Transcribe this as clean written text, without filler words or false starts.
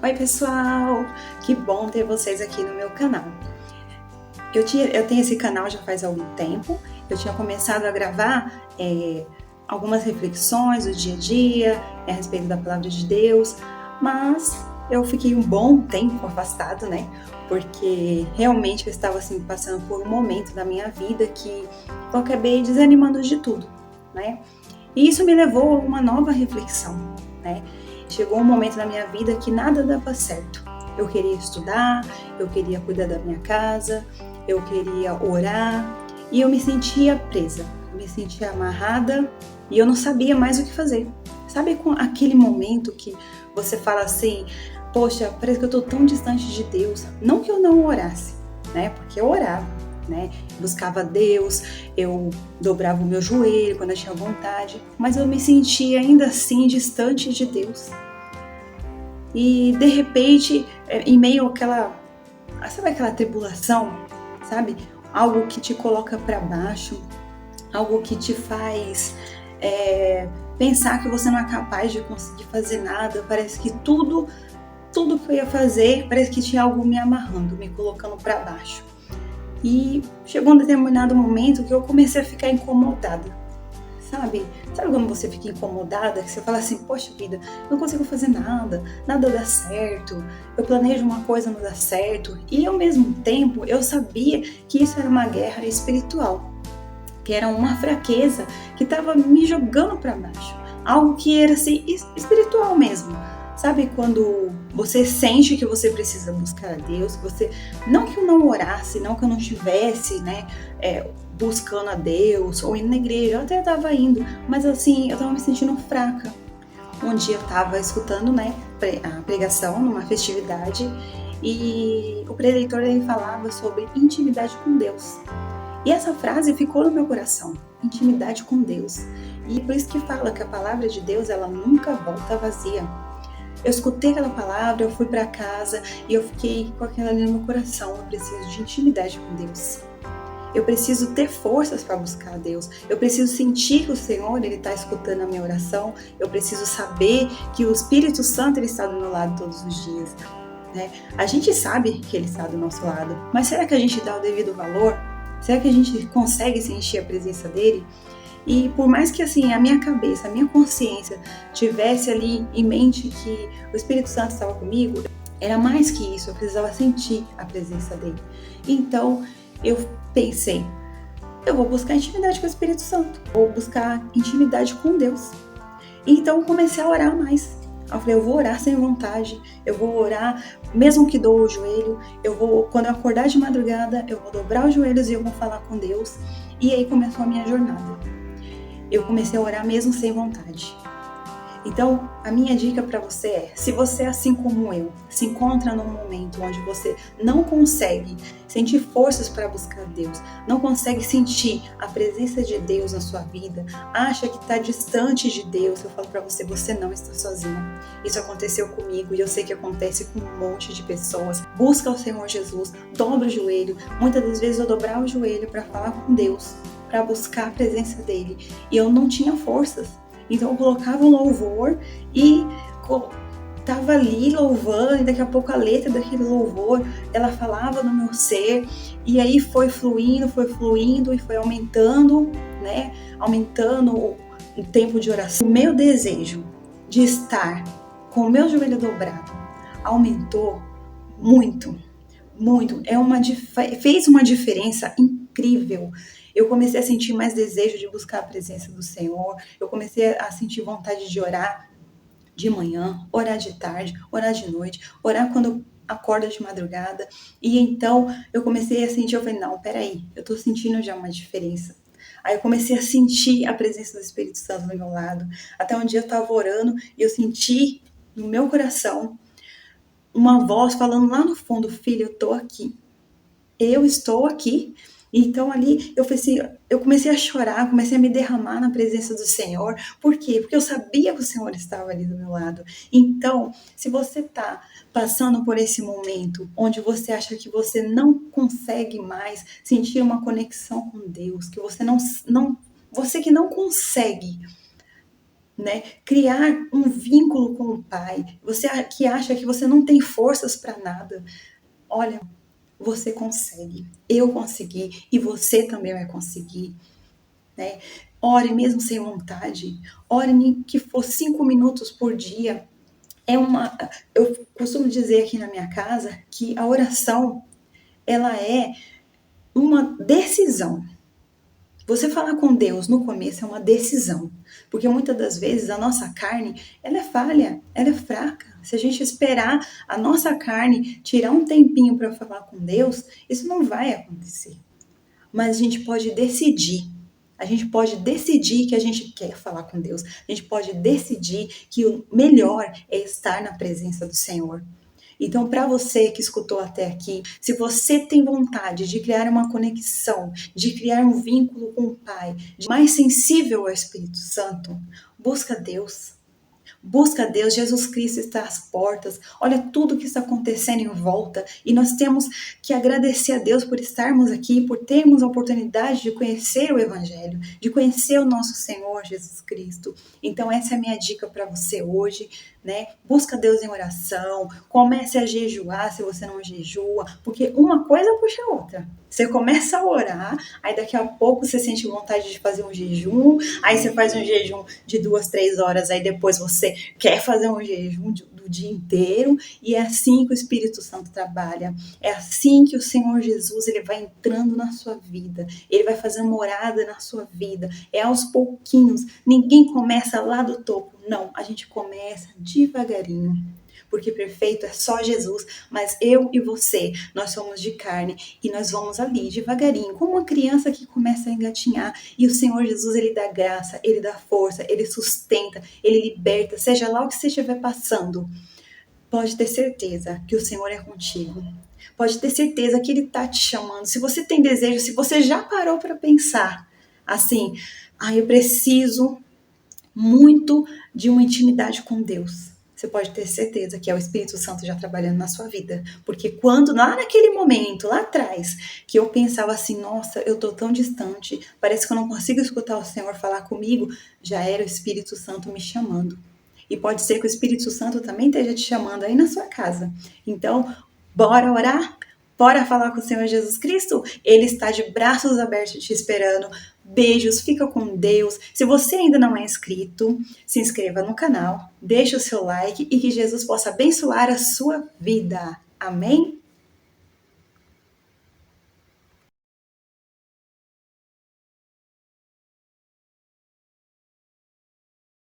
Oi, pessoal! Que bom ter vocês aqui no meu canal. Eu tenho esse canal já faz algum tempo. Eu tinha começado a gravar algumas reflexões do dia a dia a respeito da palavra de Deus, mas eu fiquei um bom tempo afastado, né? Porque realmente eu estava assim passando por um momento da minha vida que eu acabei desanimando de tudo, né? E isso me levou a uma nova reflexão, né? Chegou um momento na minha vida que nada dava certo. Eu queria estudar, eu queria cuidar da minha casa, eu queria orar e eu me sentia presa, eu me sentia amarrada e eu não sabia mais o que fazer. Sabe com aquele momento que você fala assim, poxa, parece que eu tô tão distante de Deus. Não que eu não orasse, né? Porque eu orava, né? Buscava Deus, eu dobrava o meu joelho quando eu tinha vontade, mas eu me sentia ainda assim distante de Deus. E de repente, em meio àquela, sabe aquela tribulação, sabe? Algo que te coloca para baixo, algo que te faz pensar que você não é capaz de conseguir fazer nada. Parece que tudo que eu ia fazer, parece que tinha algo me amarrando, me colocando para baixo. E chegou um determinado momento que eu comecei a ficar incomodada. Sabe quando você fica incomodada, que você fala assim, poxa vida, não consigo fazer nada, nada dá certo, eu planejo uma coisa, não dá certo. E ao mesmo tempo, eu sabia que isso era uma guerra espiritual, que era uma fraqueza que estava me jogando para baixo, algo que era assim, espiritual mesmo. Sabe quando você sente que você precisa buscar a Deus, você, não que eu não orasse, não que eu não estivesse, né, buscando a Deus ou indo na igreja, eu até estava indo, mas assim, eu estava me sentindo fraca. Um dia eu estava escutando, né, a pregação numa festividade e o preletor ele falava sobre intimidade com Deus. E essa frase ficou no meu coração, intimidade com Deus. E por isso que fala que a palavra de Deus, ela nunca volta vazia. Eu escutei aquela palavra, eu fui para casa e eu fiquei com aquela ali no meu coração. Eu preciso de intimidade com Deus. Eu preciso ter forças para buscar a Deus. Eu preciso sentir que o Senhor ele está escutando a minha oração. Eu preciso saber que o Espírito Santo ele está do meu lado todos os dias. Né? A gente sabe que ele está do nosso lado, mas será que a gente dá o devido valor? Será que a gente consegue sentir a presença dele? E por mais que assim a minha cabeça, a minha consciência tivesse ali em mente que o Espírito Santo estava comigo, era mais que isso, eu precisava sentir a presença dele. Então eu pensei, eu vou buscar intimidade com o Espírito Santo, vou buscar intimidade com Deus. Então comecei a orar mais. Eu falei, eu vou orar sem vontade, eu vou orar, mesmo que dou o joelho, quando eu acordar de madrugada, eu vou dobrar os joelhos e eu vou falar com Deus. E aí começou a minha jornada. Eu comecei a orar mesmo sem vontade. Então, a minha dica para você é, se você, assim como eu, se encontra num momento onde você não consegue sentir forças para buscar Deus, não consegue sentir a presença de Deus na sua vida, acha que está distante de Deus, eu falo para você, você não está sozinho. Isso aconteceu comigo e eu sei que acontece com um monte de pessoas. Busca o Senhor Jesus, dobra o joelho. Muitas das vezes eu dobrava o joelho para falar com Deus, para buscar a presença dele, e eu não tinha forças. Então eu colocava um louvor e tava ali louvando, e daqui a pouco a letra daquele louvor, ela falava no meu ser, e aí foi fluindo e foi aumentando, né? Aumentando o tempo de oração. O meu desejo de estar com o meu joelho dobrado aumentou muito, muito. Fez uma diferença incrível. Eu comecei a sentir mais desejo de buscar a presença do Senhor. Eu comecei a sentir vontade de orar de manhã, orar de tarde, orar de noite, orar quando acorda de madrugada. E então eu comecei a sentir, eu falei, não, peraí, eu tô sentindo já uma diferença. Aí eu comecei a sentir a presença do Espírito Santo do meu lado. Até um dia eu tava orando e eu senti no meu coração uma voz falando lá no fundo, filho, eu tô aqui. Eu estou aqui. Então ali eu comecei a chorar, comecei a me derramar na presença do Senhor. Por quê? Porque eu sabia que o Senhor estava ali do meu lado. Então, se você está passando por esse momento onde você acha que você não consegue mais sentir uma conexão com Deus, que você que não consegue né? Criar um vínculo com o Pai. Você que acha que você não tem forças para nada, olha, você consegue. Eu consegui e você também vai conseguir, né? Ore mesmo sem vontade. Ore nem que for 5 minutos por dia. Eu costumo dizer aqui na minha casa que a oração, ela é uma decisão. Você falar com Deus no começo é uma decisão, porque muitas das vezes a nossa carne, ela é falha, ela é fraca. Se a gente esperar a nossa carne tirar um tempinho para falar com Deus, isso não vai acontecer. Mas a gente pode decidir. A gente pode decidir que a gente quer falar com Deus. A gente pode decidir que o melhor é estar na presença do Senhor. Então, para você que escutou até aqui, se você tem vontade de criar uma conexão, de criar um vínculo com o Pai, de mais sensível ao Espírito Santo, busca Deus. Busca Deus, Jesus Cristo está às portas. Olha tudo que está acontecendo em volta e nós temos que agradecer a Deus por estarmos aqui, por termos a oportunidade de conhecer o Evangelho, de conhecer o nosso Senhor Jesus Cristo. Então essa é a minha dica para você hoje, né? Busca Deus em oração, comece a jejuar se você não jejua, porque uma coisa puxa a outra. Você começa a orar, aí daqui a pouco você sente vontade de fazer um jejum, aí você faz um jejum de 2, 3 horas, aí depois você quer fazer um jejum do dia inteiro, e é assim que o Espírito Santo trabalha. É assim que o Senhor Jesus ele vai entrando na sua vida, ele vai fazendo morada na sua vida. É aos pouquinhos, ninguém começa lá do topo, não, a gente começa devagarinho. Porque perfeito é só Jesus, mas eu e você, nós somos de carne e nós vamos ali devagarinho, como uma criança que começa a engatinhar, e o Senhor Jesus, ele dá graça, ele dá força, ele sustenta, ele liberta, seja lá o que você estiver passando. Pode ter certeza que o Senhor é contigo. Pode ter certeza que ele está te chamando. Se você tem desejo, se você já parou para pensar assim, eu preciso muito de uma intimidade com Deus. Você pode ter certeza que é o Espírito Santo já trabalhando na sua vida. Porque quando, lá naquele momento, lá atrás, que eu pensava assim, nossa, eu tô tão distante, parece que eu não consigo escutar o Senhor falar comigo, já era o Espírito Santo me chamando. E pode ser que o Espírito Santo também esteja te chamando aí na sua casa. Então, bora orar? Bora falar com o Senhor Jesus Cristo? Ele está de braços abertos te esperando. Beijos, fica com Deus. Se você ainda não é inscrito, se inscreva no canal, deixe o seu like e que Jesus possa abençoar a sua vida. Amém?